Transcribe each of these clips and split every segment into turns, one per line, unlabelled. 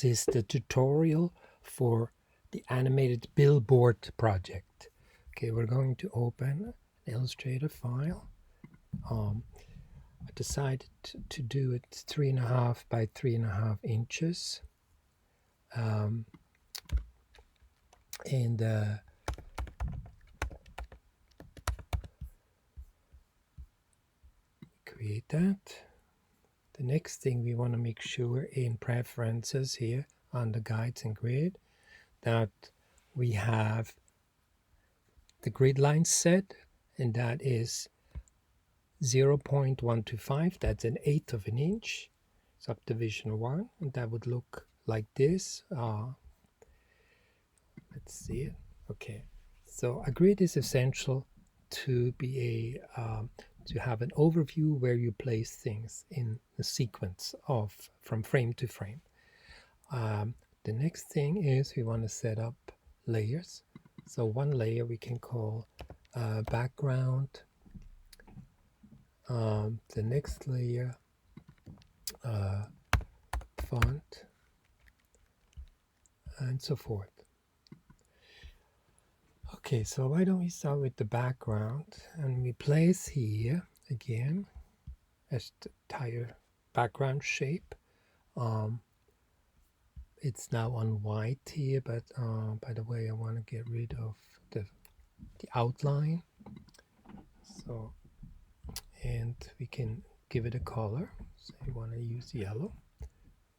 This is the tutorial for the animated Billboard project. Okay, we're going to open an Illustrator file. I decided to do it 3.5 by 3.5 inches. And create that. The next thing we want to make sure in preferences here on the guides and grid that we have the grid line set, and that is 0.125. That's an eighth of an inch, subdivision 1, and that would look like this. Let's see it. Okay, so a grid is essential to be to have an overview where you place things in the sequence of from frame to frame. The next thing is we want to set up layers. So one layer we can call background. The next layer, font, and so forth. Okay, so why don't we start with the background, and we place here again as the entire background shape. It's now on white here, but by the way, I want to get rid of the outline. So, and we can give it a color. So you want to use yellow.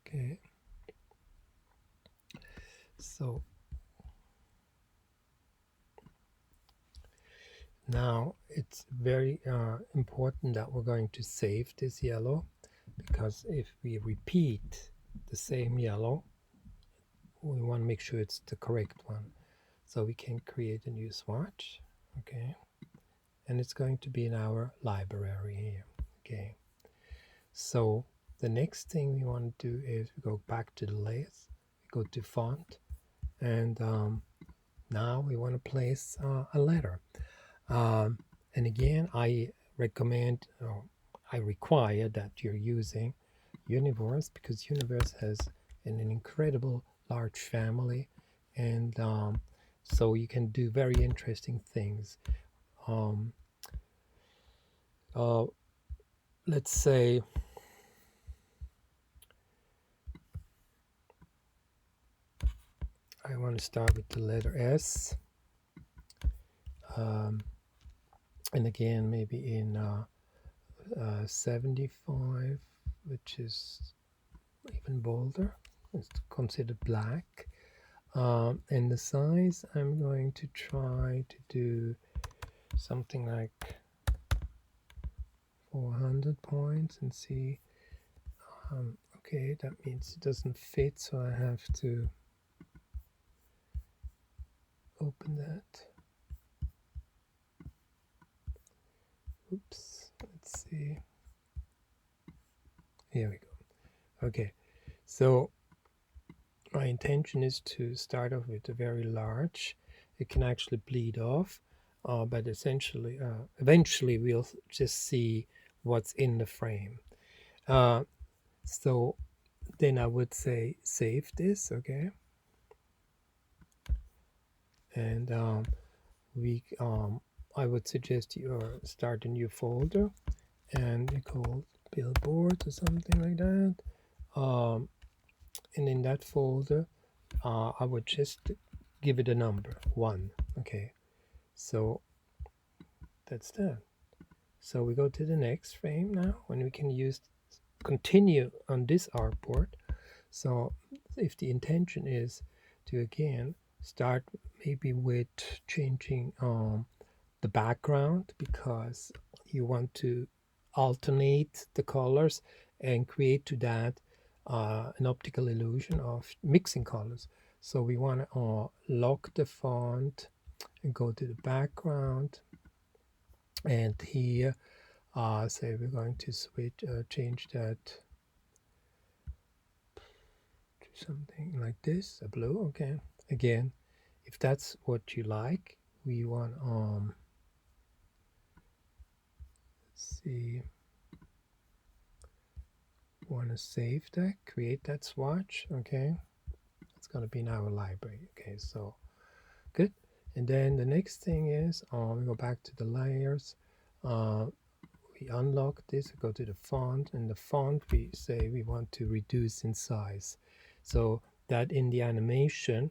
Okay. So now it's very important that we're going to save this yellow, because if we repeat the same yellow, we want to make sure it's the correct one. So we can create a new swatch. Okay. And it's going to be in our library here. Okay. So the next thing we want to do is we go back to the layers, we go to font, and now we want to place a letter. And again, I recommend, I require that you're using Universe, because Universe has an incredible large family, and so you can do very interesting things. Let's say I want to start with the letter S, and again maybe in 75, which is even bolder. It's considered black. And the size, I'm going to try to do something like 400 points and see. Okay, that means it doesn't fit, so I have to open that. Oops, let's see. Here we go. Okay, so my intention is to start off with a very large. It can actually bleed off, but essentially, eventually we'll just see what's in the frame. So then I would say save this, okay? And I would suggest you start a new folder, and you call Billboard or something like that. And in that folder, I would just give it a number 1. Okay, so that's that. So we go to the next frame now, when we can continue on this artboard. So if the intention is to again start maybe with changing the background, because you want to alternate the colors and create to that an optical illusion of mixing colors. So we want to lock the font and go to the background, and here say we're going to switch change that to something like this, a blue. Okay, again, if that's what you like, we want let's see, want to save that, create that swatch. Okay, It's going to be in our library. Okay, so good. And then the next thing is we go back to the layers. We unlock this, go to the font, and the font we say we want to reduce in size, so that in the animation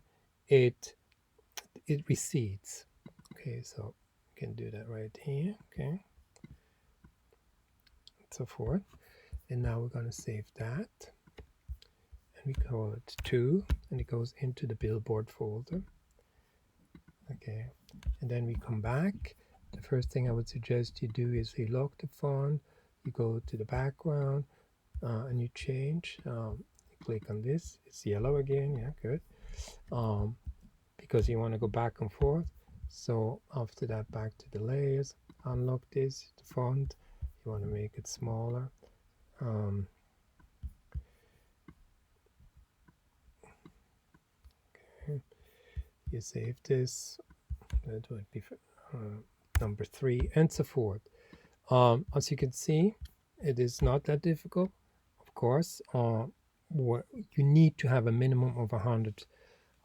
it recedes. Okay, so we can do that right here. Okay, and so forth. And now we're going to save that, and we call it 2, and it goes into the Billboard folder. Okay, and then we come back. The first thing I would suggest you do is you lock the font, you go to the background, and you change. You click on this, it's yellow again. Yeah, good. Because you want to go back and forth. So after that, back to the layers, unlock this, the font, you want to make it smaller. Okay, you save this, that would be number 3, and so forth. As you can see, it is not that difficult. Of course, you need to have a minimum of 100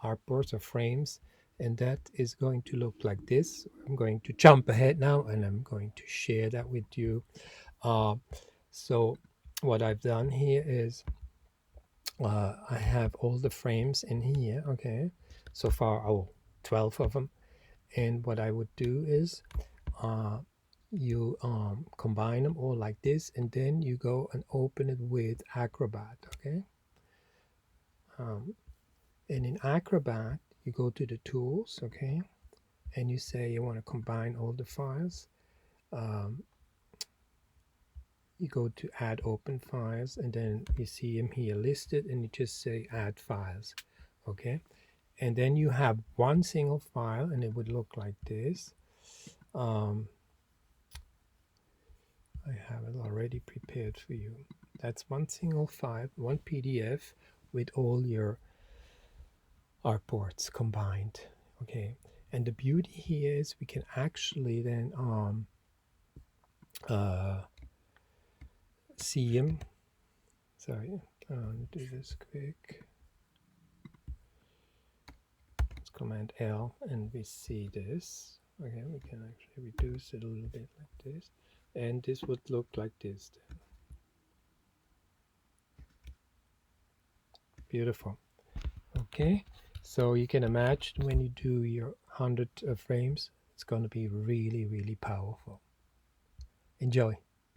artboards or frames, and that is going to look like this. I'm going to jump ahead now, and I'm going to share that with you. So what I've done here is I have all the frames in here. Okay, so far 12 of them, and what I would do is you combine them all like this, and then you go and open it with Acrobat. Okay, and in Acrobat you go to the tools, okay, and you say you want to combine all the files. You go to add open files, and then you see them here listed, and you just say add files. Okay, and then you have one single file, and it would look like this. I have it already prepared for you. That's one single file, one PDF with all your artboards combined. Okay, and the beauty here is we can actually then see them. Sorry, I'll do this quick. It's Command L, and we see this. Okay, we can actually reduce it a little bit like this, and this would look like this then. Beautiful. Okay, so you can imagine when you do your 100 frames, it's going to be really, really powerful. Enjoy.